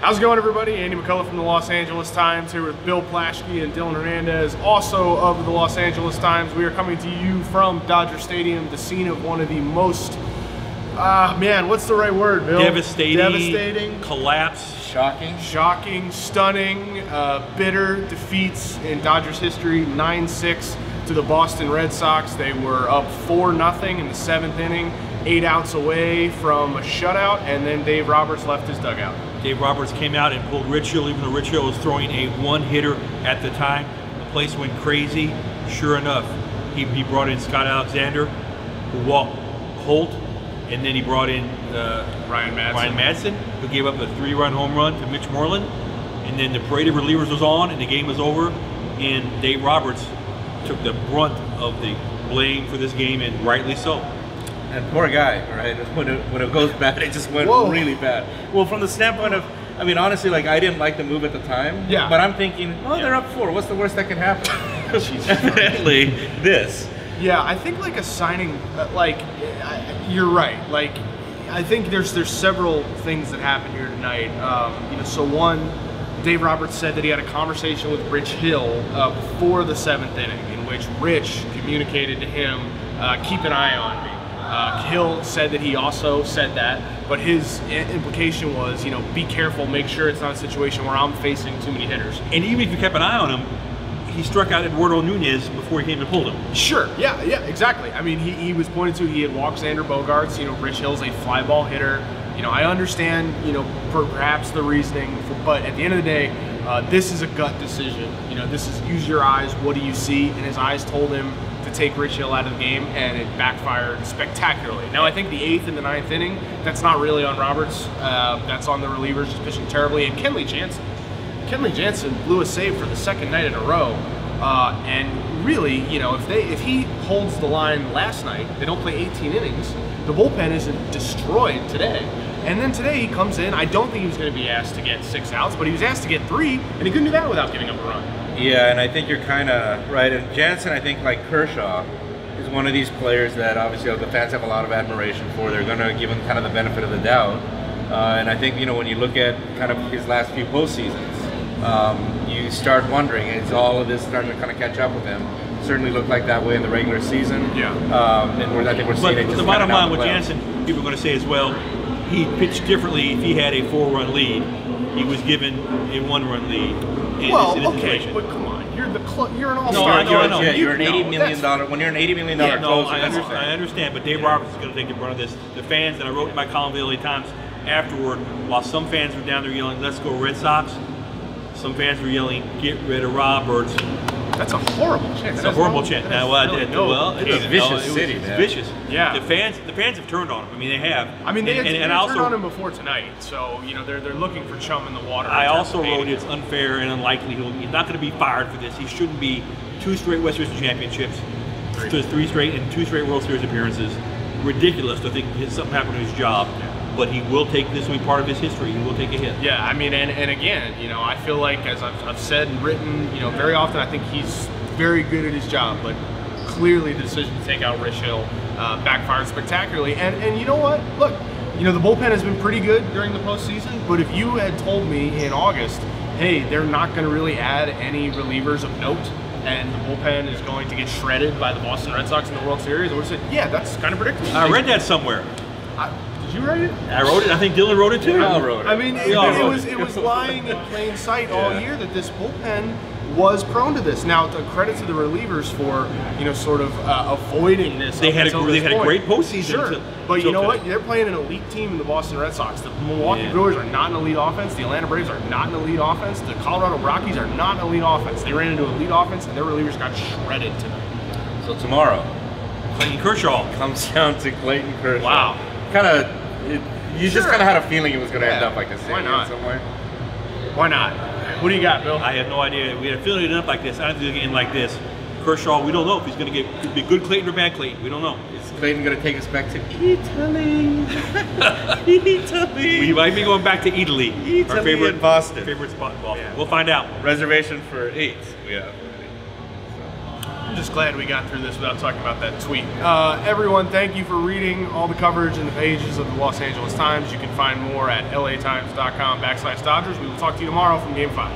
How's it going, everybody? Andy McCullough from the Los Angeles Times here with Bill Plaschke and Dylan Hernandez, also of the Los Angeles Times. We are coming to you from Dodger Stadium, the scene of one of the most, man, what's the right word, Bill? Devastating. Collapse. Shocking, stunning, bitter defeats in Dodgers history. 9-6 to the Boston Red Sox. They were up 4-0 in the 7th inning, 8 outs away from a shutout, and then Dave Roberts left his dugout. Dave Roberts came out and pulled Rich Hill, even though Rich Hill was throwing a one-hitter at the time. The place went crazy. Sure enough, he brought in Scott Alexander, who walked Holt, and then he brought in Ryan Madson, who gave up a 3-run home run to Mitch Moreland. And then the parade of relievers was on, and the game was over, and Dave Roberts took the brunt of the blame for this game, and rightly so. And poor guy, right? When it goes bad, it just went really bad. Well, from the standpoint of, I mean, honestly, like, I didn't like the move at the time. Yeah. But I'm thinking, oh, they're up 4. What's the worst that can happen? Evidently, this. Yeah, I think like a signing, you're right. Like, I think there's several things that happened here tonight. So one, Dave Roberts said that he had a conversation with Rich Hill before the 7th inning, in which Rich communicated to him, keep an eye on me. Hill said that he also said that, but his implication was, be careful, make sure it's not a situation where I'm facing too many hitters. And even if you kept an eye on him, he struck out Eduardo Nunez before he came and pulled him. Sure, yeah, exactly. I mean, he was pointing to, he had walked Xander Bogaerts, Rich Hill's a fly ball hitter. I understand, perhaps the reasoning, but at the end of the day, this is a gut decision. This is use your eyes, what do you see? And his eyes told him to take Rich Hill out of the game, and it backfired spectacularly. Now, I think the 8th and the 9th inning, that's not really on Roberts. That's on the relievers just pitching terribly. And Kenley Jansen blew a save for the 2nd night in a row. And really, if he holds the line last night, they don't play 18 innings, the bullpen isn't destroyed today. And then today he comes in, I don't think he was going to be asked to get 6 outs, but he was asked to get 3, and he couldn't do that without giving up a run. Yeah, and I think you're kind of right. And Jansen, I think, like Kershaw, is one of these players that obviously the fans have a lot of admiration for. They're going to give him kind of the benefit of the doubt. And I think, when you look at kind of his last few postseasons, you start wondering, is all of this starting to kind of catch up with him? Certainly looked like that way in the regular season. Yeah. And I think we're seeing it just the bottom line with Jansen, people are going to say as well, he pitched differently if he had a 4-run lead. He was given a 1-run lead. Okay, but come on, you're an all-star. You're an $80 million. When you're an $80 million closer, I understand, but Dave Roberts is going to take the brunt of this. The fans, and I wrote in my column the LA Times afterward, while some fans were down there yelling, "Let's go Red Sox," some fans were yelling, "Get rid of Roberts." That's a horrible chant. It's a horrible chant. It's a vicious city, man. It's vicious. Yeah. The fans have turned on him. I mean, they have. I mean, they turned on him before tonight, so they're looking for chum in the water. I also wrote it's unfair and unlikely he's not going to be fired for this. He shouldn't be 2 straight West Coast championships, 3 straight and 2 straight World Series appearances. Ridiculous to think something happened to his job. But he will take this will be part of his history. He will take a hit. Yeah, I mean, and again, I feel like, as I've said and written, very often, I think he's very good at his job, but clearly the decision to take out Rich Hill backfired spectacularly. And you know what? Look, the bullpen has been pretty good during the postseason, but if you had told me in August, hey, they're not going to really add any relievers of note, and the bullpen is going to get shredded by the Boston Red Sox in the World Series, I would have said, yeah, that's kind of predictable. I read that somewhere. Did you write it? I wrote it. I think Dylan wrote it too. We all wrote it. I mean, it was lying in plain sight all year that this bullpen was prone to this. Now, credit to the relievers for sort of avoiding this. They had a great postseason. Sure, but you know what? They're playing an elite team in the Boston Red Sox. The Milwaukee Brewers are not an elite offense. The Atlanta Braves are not an elite offense. The Colorado Rockies are not an elite offense. They ran into elite offense, and their relievers got shredded tonight. So tomorrow, Clayton Kershaw comes down to Clayton Kershaw. Wow. You just kind of had a feeling it was going to end up like this. Why not? Somewhere. Why not? What do you got, Bill? I have no idea. We had a feeling it ended up like this. I don't think it's going to end like this. Kershaw, we don't know if he's going to be good Clayton or bad Clayton. We don't know. Is Clayton going to take us back to Italy? Italy. We might be going back to Italy. Our favorite Boston. Favorite spot in Boston. Yeah. We'll find out. Reservation for 8. We have. I'm just glad we got through this without talking about that tweet. Everyone, thank you for reading all the coverage in the pages of the Los Angeles Times. You can find more at latimes.com/Dodgers. We will talk to you tomorrow from Game 5.